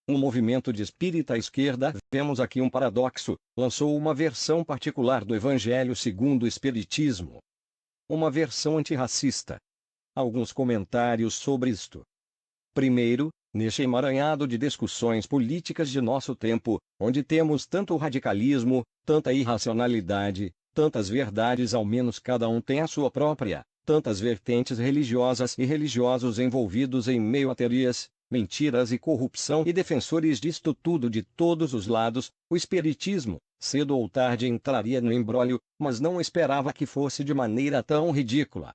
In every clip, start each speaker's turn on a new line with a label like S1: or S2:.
S1: O movimento de espírita à esquerda, vemos aqui um paradoxo, lançou uma versão particular do Evangelho segundo o Espiritismo. Uma versão antirracista. Alguns comentários sobre isto. Primeiro, neste emaranhado de discussões políticas de nosso tempo, onde temos tanto radicalismo, tanta irracionalidade, tantas verdades, ao menos cada um tem a sua própria, tantas vertentes religiosas e religiosos envolvidos em meio a teorias, mentiras e corrupção e defensores disto tudo de todos os lados, o Espiritismo, cedo ou tarde entraria no imbróglio, mas não esperava que fosse de maneira tão ridícula.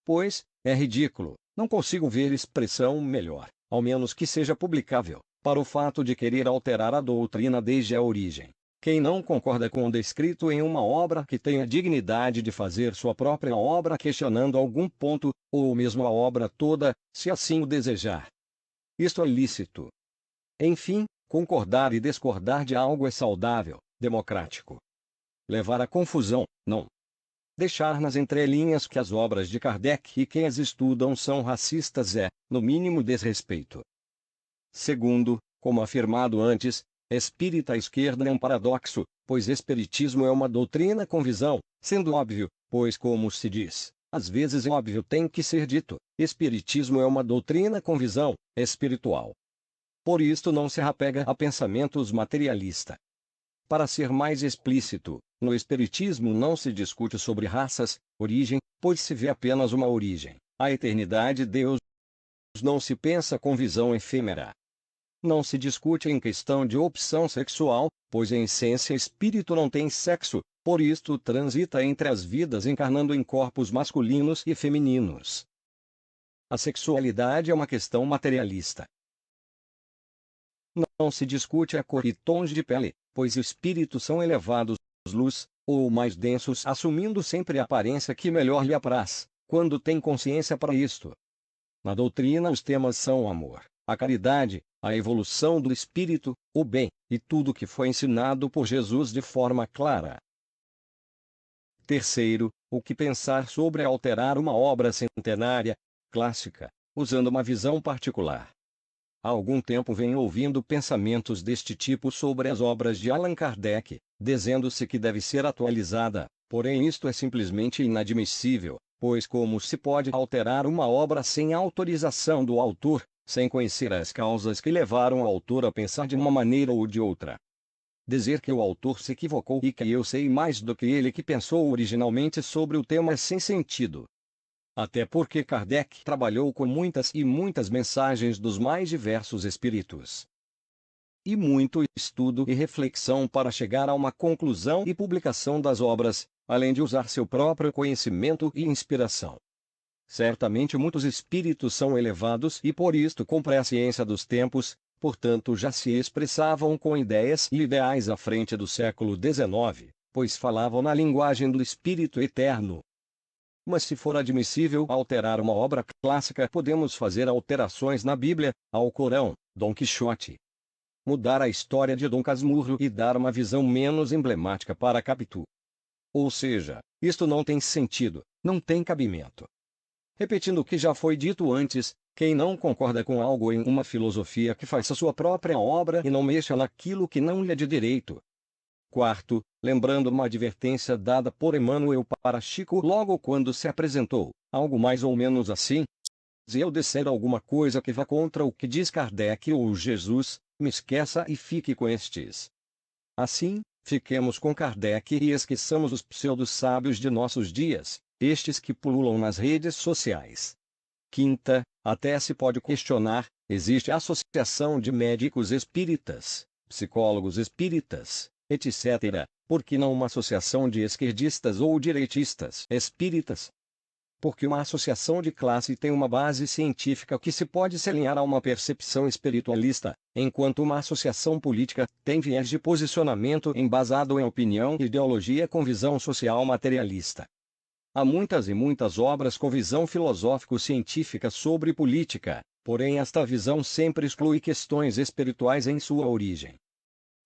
S1: Pois, é ridículo, não consigo ver expressão melhor, ao menos que seja publicável, para o fato de querer alterar a doutrina desde a origem. Quem não concorda com o descrito em uma obra que tenha dignidade de fazer sua própria obra questionando algum ponto, ou mesmo a obra toda, se assim o desejar. Isto é lícito. Enfim, concordar e discordar de algo é saudável, democrático. Levar à confusão, não. Deixar nas entrelinhas que as obras de Kardec e quem as estudam são racistas é, no mínimo, desrespeito. Segundo, como afirmado antes, espírita à esquerda é um paradoxo, pois espiritismo é uma doutrina com visão, sendo óbvio, pois como se diz, às vezes é óbvio tem que ser dito, espiritismo é uma doutrina com visão espiritual. Por isto não se apega a pensamentos materialistas. Para ser mais explícito, no espiritismo não se discute sobre raças, origem, pois se vê apenas uma origem, a eternidade de Deus. Não se pensa com visão efêmera. Não se discute em questão de opção sexual, pois em essência espírito não tem sexo, por isto transita entre as vidas encarnando em corpos masculinos e femininos. A sexualidade é uma questão materialista. Não se discute a cor e tons de pele, pois espíritos são elevados, luz, ou mais densos, assumindo sempre a aparência que melhor lhe apraz, quando tem consciência para isto. Na doutrina os temas são o amor, a caridade, a evolução do espírito, o bem, e tudo que foi ensinado por Jesus de forma clara. Terceiro, o que pensar sobre alterar uma obra centenária, clássica, usando uma visão particular. Há algum tempo venho ouvindo pensamentos deste tipo sobre as obras de Allan Kardec, dizendo-se que deve ser atualizada, porém isto é simplesmente inadmissível, pois como se pode alterar uma obra sem autorização do autor, sem conhecer as causas que levaram o autor a pensar de uma maneira ou de outra? Dizer que o autor se equivocou e que eu sei mais do que ele que pensou originalmente sobre o tema é sem sentido. Até porque Kardec trabalhou com muitas e muitas mensagens dos mais diversos espíritos. E muito estudo e reflexão para chegar a uma conclusão e publicação das obras, além de usar seu próprio conhecimento e inspiração. Certamente muitos espíritos são elevados e por isto com presciência dos tempos, portanto já se expressavam com ideias e ideais à frente do século XIX, pois falavam na linguagem do Espírito Eterno. Mas se for admissível alterar uma obra clássica, podemos fazer alterações na Bíblia, ao Corão, Dom Quixote. Mudar a história de Dom Casmurro e dar uma visão menos emblemática para Capitu. Ou seja, isto não tem sentido, não tem cabimento. Repetindo o que já foi dito antes, quem não concorda com algo em uma filosofia que faça sua própria obra e não mexa naquilo que não lhe é de direito. Quarto, lembrando uma advertência dada por Emmanuel para Chico logo quando se apresentou, algo mais ou menos assim: se eu disser alguma coisa que vá contra o que diz Kardec ou Jesus, me esqueça e fique com estes. Assim, fiquemos com Kardec e esqueçamos os pseudo-sábios de nossos dias, estes que pululam nas redes sociais. Quinta, até se pode questionar, existe a associação de médicos espíritas, psicólogos espíritas, etc., por que não uma associação de esquerdistas ou direitistas espíritas? Porque uma associação de classe tem uma base científica que se pode se alinhar a uma percepção espiritualista, enquanto uma associação política tem viés de posicionamento embasado em opinião e ideologia com visão social materialista. Há muitas e muitas obras com visão filosófico-científica sobre política, porém esta visão sempre exclui questões espirituais em sua origem.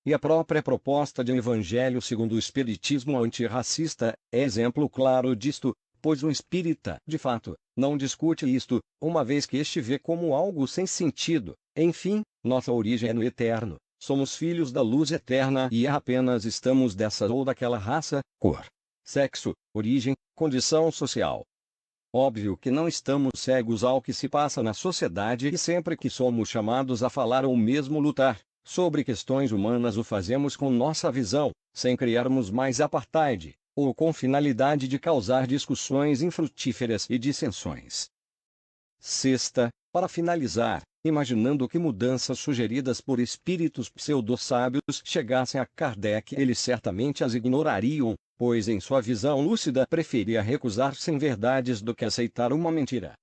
S1: E a própria proposta de um evangelho segundo o espiritismo antirracista é exemplo claro disto, pois um espírita, de fato, não discute isto, uma vez que este vê como algo sem sentido. Enfim, Nossa origem é no eterno. Somos filhos da luz eterna e apenas estamos dessa ou daquela raça, cor, sexo, origem, condição social. Óbvio que não estamos cegos ao que se passa na sociedade e sempre que somos chamados a falar ou mesmo lutar sobre questões humanas o fazemos com nossa visão, sem criarmos mais apartheid, ou com finalidade de causar discussões infrutíferas e dissensões. Sexta, para finalizar, imaginando que mudanças sugeridas por espíritos pseudo-sábios chegassem a Kardec, eles certamente as ignorariam, pois em sua visão lúcida preferia recusar-se em verdades do que aceitar uma mentira.